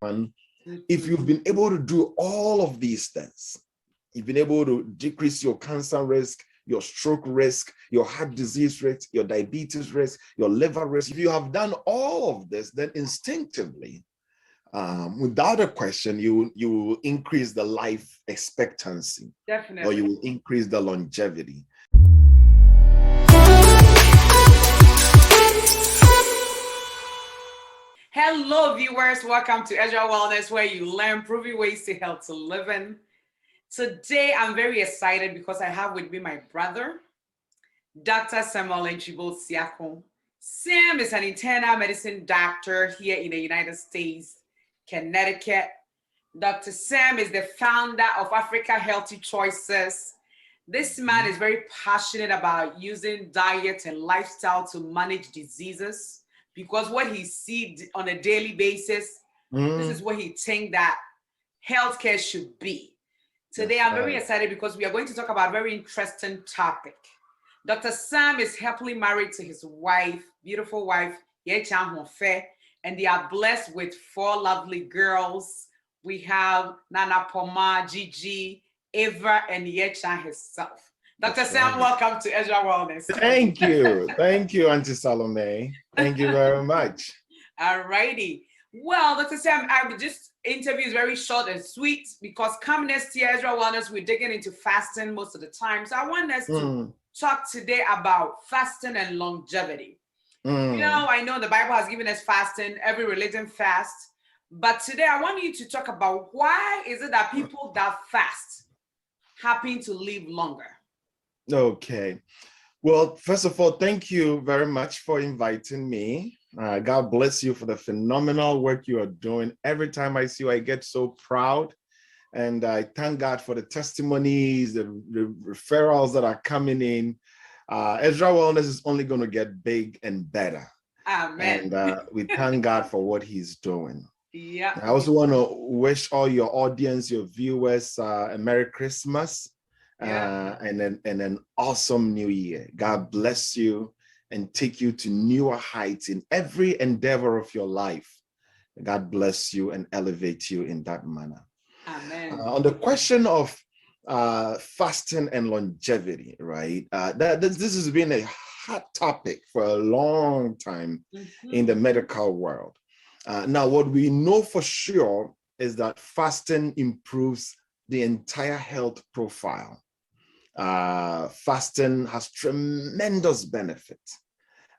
if you've been able to do all of these things, you've been able to decrease your cancer risk, your stroke risk, your heart disease risk, your diabetes risk, your liver risk. If you have done all of this, then instinctively, without a question, you will increase the life expectancy. Definitely. Or you will increase the longevity. Hello, viewers. Welcome to Ezra Wellness, where you learn proven ways to healthy living. Today, I'm very excited because I have with me my brother, Dr. Samuel Antwi-Boasiako. Sam is an internal medicine doctor here in the United States, Connecticut. Dr. Sam is the founder of Africa Healthy Choices. This man is very passionate about using diet and lifestyle to manage diseases, because what he sees on a daily basis, this is what he thinks that healthcare should be. Today, I'm very excited because we are going to talk about a very interesting topic. Dr. Sam is happily married to his wife, beautiful wife, and they are blessed with 4 lovely girls. We have Nana Poma, Gigi, Eva, and Yecha herself. Dr. Sam, welcome to Ezra Wellness. Thank you. Thank you, Auntie Salome. Thank you very much. All righty. Well, Dr. Sam, this interview is very short and sweet because come next year, Ezra Wellness, we're digging into fasting most of the time. So I want us to talk today about fasting and longevity. You know, I know the Bible has given us fasting, every religion fasts, but today I want you to talk about why is it that people that fast happen to live longer? Okay. Well, first of all, thank you very much for inviting me. God bless you for the phenomenal work you are doing. Every time I see you, I get so proud. And I thank God for the testimonies, the referrals that are coming in. Ezra Wellness is only going to get big and better. Amen. And we thank God for what he's doing. Yeah. I also want to wish all your audience, your viewers, a Merry Christmas. And an awesome new year. God bless you and take you to newer heights in every endeavor of your life. God bless you and elevate you in that manner. Amen. On the question of fasting and longevity, right? This has been a hot topic for a long time in the medical world. Now, what we know for sure is that fasting improves the entire health profile. Fasting has tremendous benefits.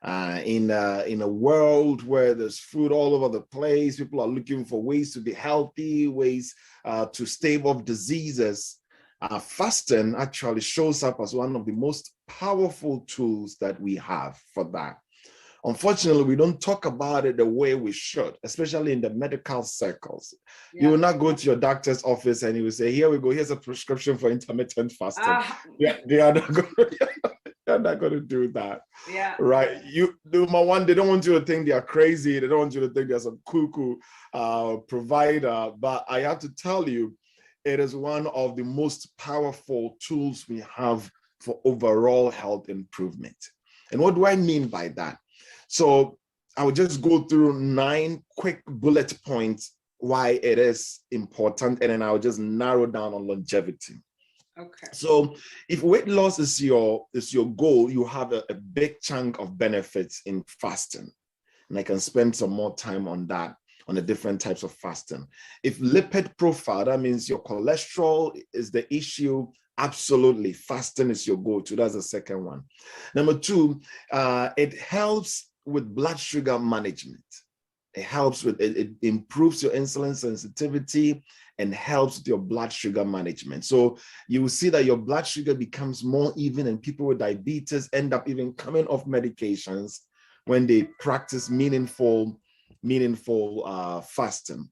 In a world where there's food all over the place, people are looking for ways to be healthy, ways to stave off diseases. Fasting actually shows up as one of the most powerful tools that we have for that. Unfortunately, we don't talk about it the way we should, especially in the medical circles. Yeah. You will not go to your doctor's office and he will say, here we go, here's a prescription for intermittent fasting. They are not going to do that. Yeah. Right. Number one, they don't want you to think they are crazy. They don't want you to think there's a cuckoo provider. But I have to tell you, it is one of the most powerful tools we have for overall health improvement. And what do I mean by that? So I will just go through 9 quick bullet points why it is important, and then I'll just narrow down on longevity. Okay. So if weight loss is your goal, you have a big chunk of benefits in fasting. And I can spend some more time on that, on the different types of fasting. If lipid profile, that means your cholesterol is the issue, absolutely, fasting is your go-to. That's the second one. Number 2, it helps with blood sugar management. It improves your insulin sensitivity and helps with your blood sugar management. So you will see that your blood sugar becomes more even, and people with diabetes end up even coming off medications when they practice meaningful fasting.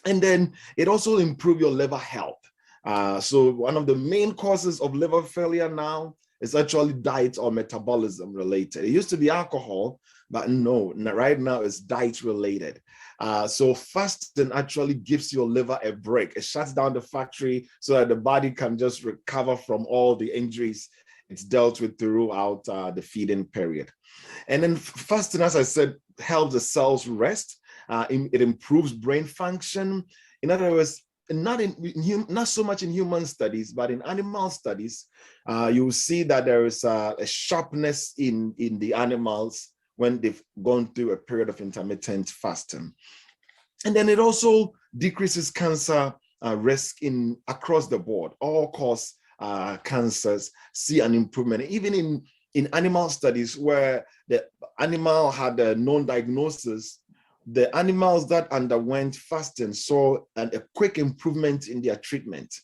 And then it also improves your liver health. So one of the main causes of liver failure now is actually diet or metabolism related. It used to be alcohol, but no, right now it's diet related. So fasting actually gives your liver a break. It shuts down the factory so that the body can just recover from all the injuries it's dealt with throughout the feeding period. And then fasting, as I said, helps the cells rest. It improves brain function. In other words, not so much in human studies, but in animal studies, you will see that there is a sharpness in the animals when they've gone through a period of intermittent fasting. And then it also decreases cancer risk across the board. All cause cancers see an improvement. Even in animal studies where the animal had a known diagnosis, the animals that underwent fasting saw a quick improvement in their treatment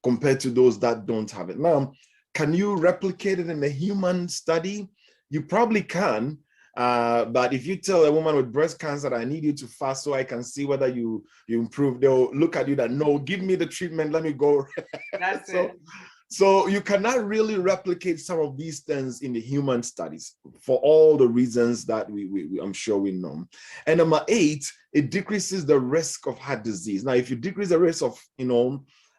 compared to those that don't have it. Now, can you replicate it in a human study? You probably can. But if you tell a woman with breast cancer, I need you to fast so I can see whether you improve, they'll look at you that, no, give me the treatment, let me go. That's it. So you cannot really replicate some of these things in the human studies for all the reasons that I'm sure we know. And number 8, it decreases the risk of heart disease. Now, if you decrease the risk of,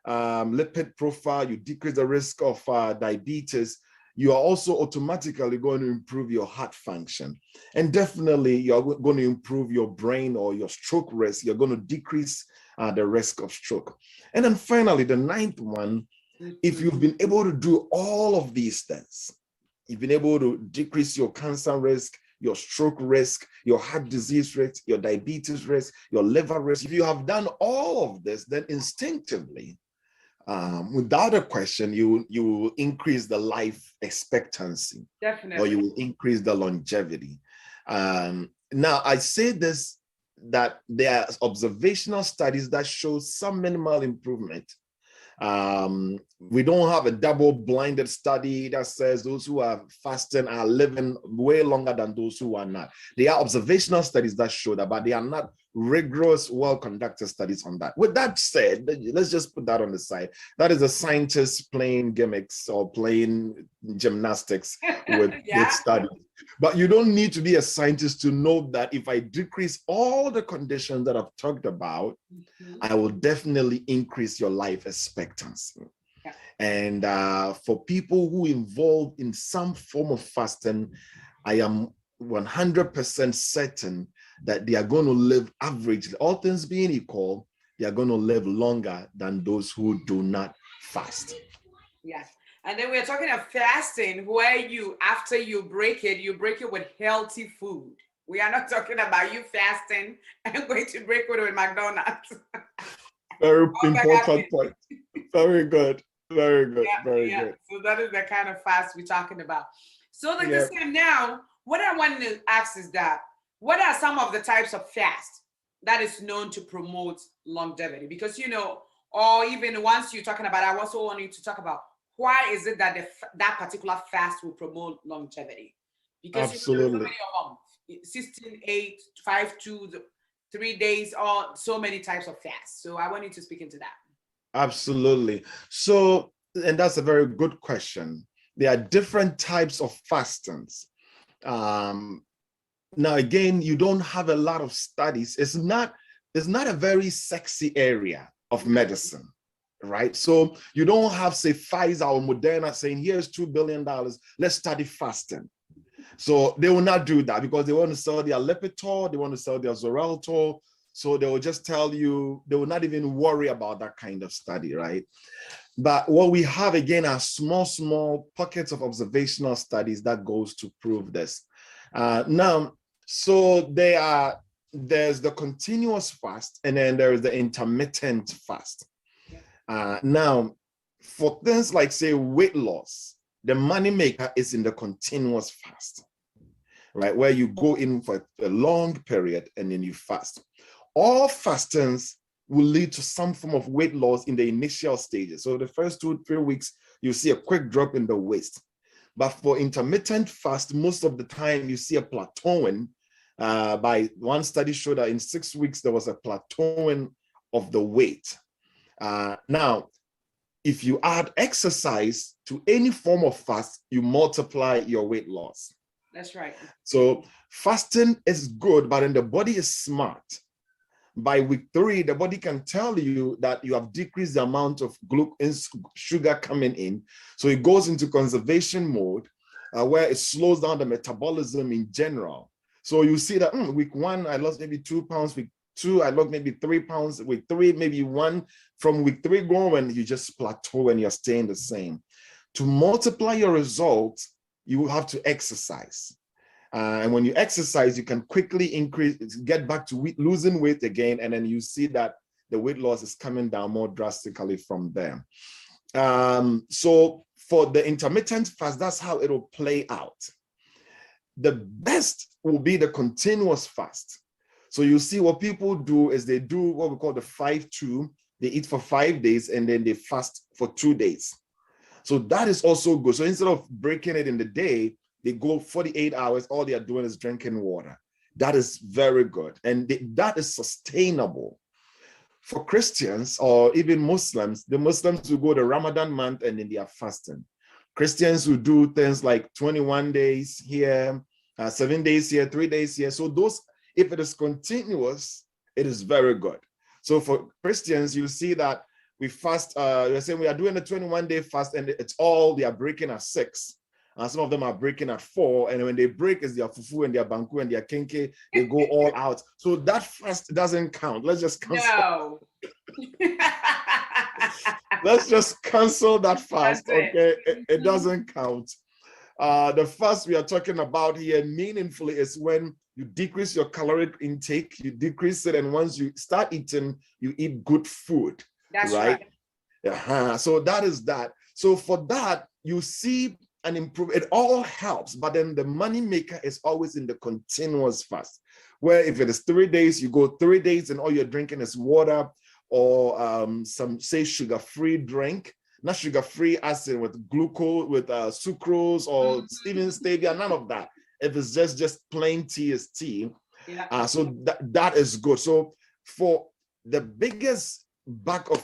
lipid profile, you decrease the risk of diabetes, you are also automatically going to improve your heart function. And definitely you're going to improve your brain or your stroke risk. You're going to decrease the risk of stroke. And then finally, the 9th one, if you've been able to do all of these things, you've been able to decrease your cancer risk, your stroke risk, your heart disease risk, your diabetes risk, your liver risk. If you have done all of this, then instinctively, without a question, you will increase the life expectancy. Definitely. Or you will increase the longevity. Now, I say this, that there are observational studies that show some minimal improvement. We don't have a double-blinded study that says those who are fasting are living way longer than those who are not. There are observational studies that show that, but they are not rigorous, well-conducted studies on that. With that said, let's just put that on the side. That is a scientist playing gimmicks or playing gymnastics with studies. But you don't need to be a scientist to know that if I decrease all the conditions that I've talked about, I will definitely increase your life expectancy. Yeah. And for people who involved in some form of fasting, I am 100% certain that they are going to live averagely, all things being equal, they are going to live longer than those who do not fast. Yes. And then we're talking of fasting where after you break it with healthy food. We are not talking about you fasting and going to break it with McDonald's. Very important point. Very good. Very good. Yeah, very good. So that is the kind of fast we're talking about. So like the same now, what I want to ask is that, what are some of the types of fast that is known to promote longevity? Because, or even once you're talking about, I also want you to talk about why is it that that particular fast will promote longevity? Because absolutely, there's so many of them, 16, 8, 5, 2, 3 days, or so many types of fast. So I want you to speak into that. Absolutely. So, and that's a very good question. There are different types of fastings. Now, again, you don't have a lot of studies. It's not a very sexy area of medicine, right? So you don't have, say, Pfizer or Moderna saying, here's $2 billion, let's study fasting. So they will not do that because they want to sell their Lipitor, they want to sell their Xarelto. So they will just tell you, they will not even worry about that kind of study, right? But what we have, again, are small pockets of observational studies that goes to prove this. Now, so there's the continuous fast, and then there is the intermittent fast. Now, for things like, say, weight loss, the moneymaker is in the continuous fast, right? Where you go in for a long period and then you fast. All fastings will lead to some form of weight loss in the initial stages. So the first 2-3 weeks, you see a quick drop in the waist. But for intermittent fast, most of the time you see a plateauing. By one study showed that in 6 weeks, there was a plateauing of the weight. Now, if you add exercise to any form of fast, you multiply your weight loss. That's right. So fasting is good, but then the body is smart. By week 3, the body can tell you that you have decreased the amount of glucose, sugar coming in. So it goes into conservation mode where it slows down the metabolism in general. So you see that week 1, I lost maybe 2 pounds. Week 2, I lost maybe 3 pounds. Week 3, maybe 1. From week 3 going, you just plateau and you're staying the same. To multiply your results, you will have to exercise. And when you exercise, you can quickly get back to losing weight again. And then you see that the weight loss is coming down more drastically from there. So for the intermittent fast, that's how it'll play out. The best will be the continuous fast. So you see what people do is they do what we call the 5-2. They eat for 5 days and then they fast for 2 days. So that is also good. So instead of breaking it in the day, they go 48 hours. All they are doing is drinking water. That is very good. And that is sustainable. For Christians or even Muslims, the Muslims will go the Ramadan month and then they are fasting. Christians will do things like 21 days here, 7 days here, 3 days here. So those, if it is continuous, it is very good. So for Christians, you see that we fast, you're saying we are doing a 21-day fast and it's all, they are breaking at 6. Some of them are breaking at 4. And when they break, it's their fufu and their banku and their kenke, they go all out. So that fast doesn't count. Let's just cancel. No. Let's just cancel that fast, okay? It doesn't count. The fast we are talking about here meaningfully is when you decrease your caloric intake, you decrease it, and once you start eating, you eat good food. That's right. So that is that. So for that, you see an improvement. It all helps, but then the money maker is always in the continuous fast, where if it is 3 days, you go 3 days and all you're drinking is water or some, say, sugar-free drink. Not sugar-free as in with glucose, with sucrose or even stevia, none of that. If it's just plain tea is tea. Yeah. So that is good. So for the biggest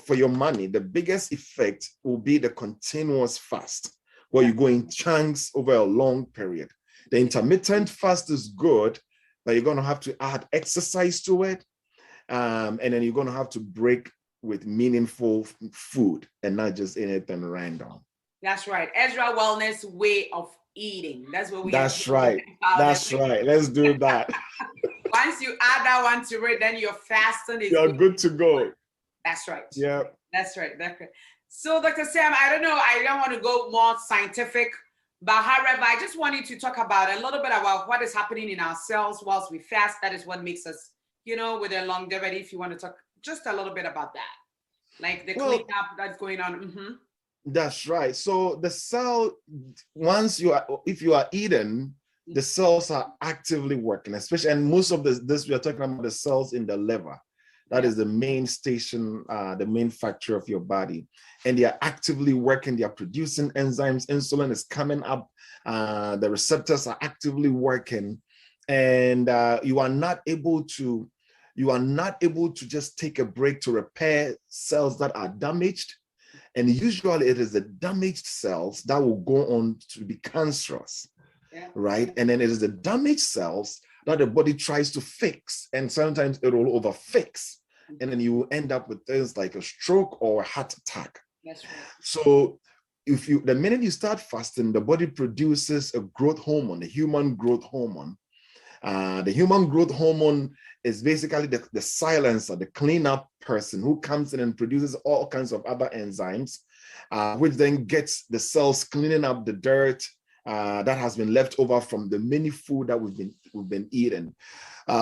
for your money, the biggest effect will be the continuous fast, where you go in chunks over a long period. The intermittent fast is good, but you're going to have to add exercise to it. And then you're going to have to break with meaningful food and not just anything random. That's right. Ezra Wellness way of eating. That's what we. That's right. That's right. Let's do that. Once you add that one to it, then your fasting is. You're good to go. That's right. Yeah. That's right. That's right. So, Dr. Sam, I don't know. I don't want to go more scientific, but however, I just wanted to talk about a little bit about what is happening in our cells whilst we fast. That is what makes us, with the longevity. If you want to talk just a little bit about that, like the cleanup that's going on. That's right. So the cell, if you are eating, the cells are actively working, especially, and most of this we are talking about the cells in the liver. That is the main station, the main factor of your body. And they are actively working. They are producing enzymes. Insulin is coming up. The receptors are actively working. And you are not able to just take a break to repair cells that are damaged. And usually it is the damaged cells that will go on to be cancerous, right? And then it is the damaged cells that the body tries to fix, and sometimes it will overfix, and then you will end up with things like a stroke or a heart attack. That's right. So the minute you start fasting, the body produces a growth hormone, the human growth hormone. The human growth hormone is basically the silencer, the cleanup person who comes in and produces all kinds of other enzymes, which then gets the cells cleaning up the dirt that has been left over from the many food that we've been eating.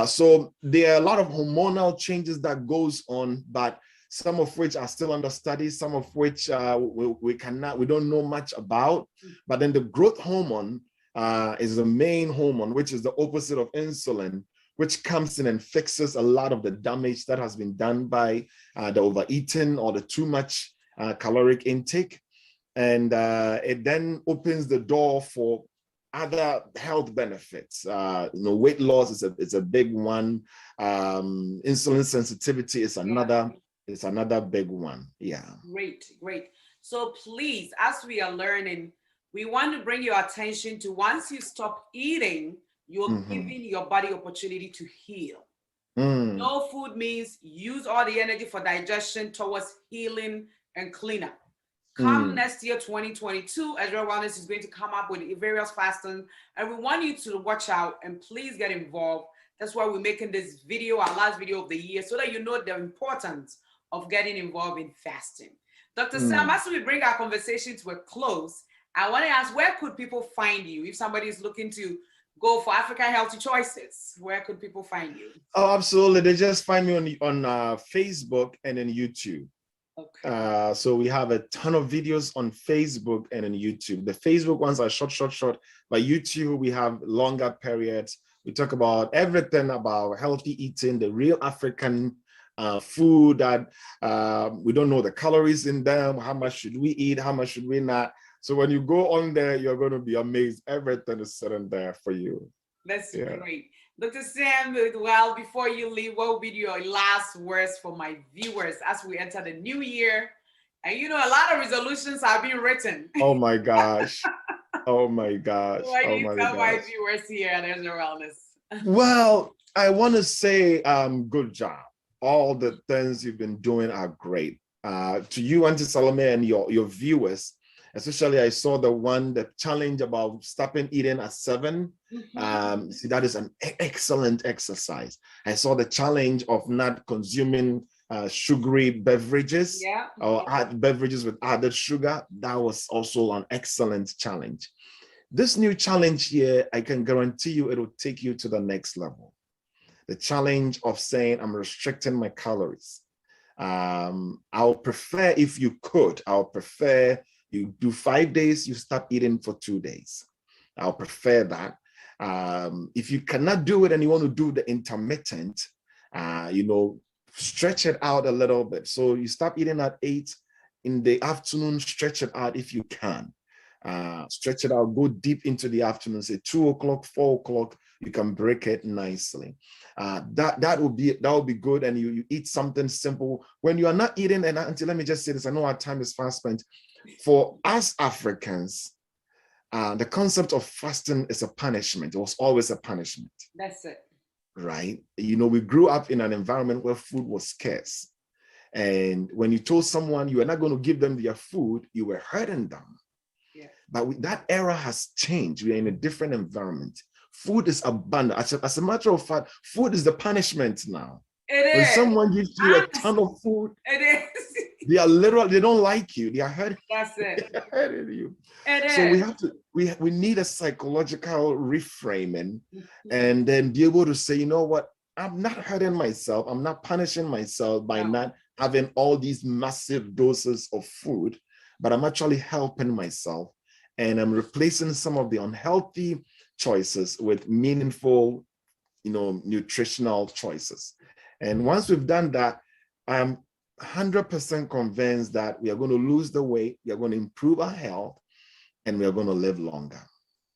So there are a lot of hormonal changes that goes on, but some of which are still under study, some of which we don't know much about. But then the growth hormone is the main hormone, which is the opposite of insulin, which comes in and fixes a lot of the damage that has been done by the overeating or the too much caloric intake. And it then opens the door for other health benefits. Weight loss is a big one. Insulin sensitivity is another big one. Yeah. Great. So please, as we are learning, we want to bring your attention to once you stop eating, you're giving your body opportunity to heal. No food means use all the energy for digestion towards healing and cleanup. Come next year, 2022, Ezra Wellness is going to come up with various fasting, and we want you to watch out and please get involved. That's why we're making this video, our last video of the year, so that you know the importance of getting involved in fasting. Dr. Sam, as we bring our conversation to a close, I want to ask, where could people find you if somebody is looking to go for African healthy choices? Where could people find you? Oh, absolutely. They just find me on Facebook and then YouTube. Okay. So we have a ton of videos on Facebook and on YouTube. The Facebook ones are short. But YouTube, we have longer periods. We talk about everything about healthy eating, the real African food that we don't know the calories in them. How much should we eat? How much should we not? So when you go on there, you're going to be amazed. Everything is sitting there for you. That's great. Dr. Sam, well, before you leave, what will be your last words for my viewers as we enter the new year? And you know, a lot of resolutions are being written. Oh my gosh. Oh my gosh. What do you tell my viewers here at Ezra Wellness? Well, I want to say good job. All the things you've been doing are great. To you, Auntie Salome, and your viewers, especially I saw the challenge about stopping eating at 7. See, that is an excellent exercise. I saw the challenge of not consuming sugary beverages or beverages with added sugar. That was also an excellent challenge. This new challenge here, I can guarantee you it will take you to the next level. The challenge of saying I'm restricting my calories. I'll prefer, if you could, I'll prefer you do 5 days, you stop eating for 2 days. I'll prefer that. If you cannot do it and you want to do the intermittent, stretch it out a little bit. So you stop eating at 8 in the afternoon, stretch it out if you can. Stretch it out, go deep into the afternoon, say 2 o'clock, 4 o'clock, you can break it nicely. That will be good. And you eat something simple. When you are not eating, and until let me just say this, I know our time is fast spent. For us Africans, the concept of fasting is a punishment. It was always a punishment. That's it. Right? You know, we grew up in an environment where food was scarce. And when you told someone you were not going to give them their food, you were hurting them. Yeah. But that era has changed. We are in a different environment. Food is abundant. As a matter of fact, food is the punishment now. It when is. Someone gives you a ton of food, it is. They don't like you. They are hurting. That's it. They are hurting you. It So is. we need a psychological reframing and then be able to say, you know what, I'm not hurting myself. I'm not punishing myself by not having all these massive doses of food, but I'm actually helping myself. And I'm replacing some of the unhealthy choices with meaningful, nutritional choices. And once we've done that, I'm 100% convinced that we are going to lose the weight, we are going to improve our health, and we are going to live longer.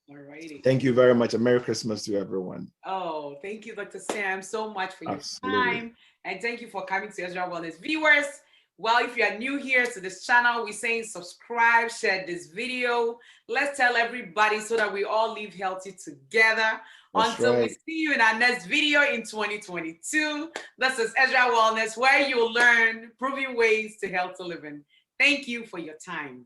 All righty. Thank you very much. And Merry Christmas to everyone. Oh, thank you, Dr. Sam, so much for your time. And thank you for coming to Ezra Wellness. Viewers, well, if you are new here to this channel, we're saying subscribe, share this video. Let's tell everybody so that we all live healthy together. Until we see you in our next video in 2022. This is Ezra Wellness, where you'll learn proven ways to healthy living. Thank you for your time.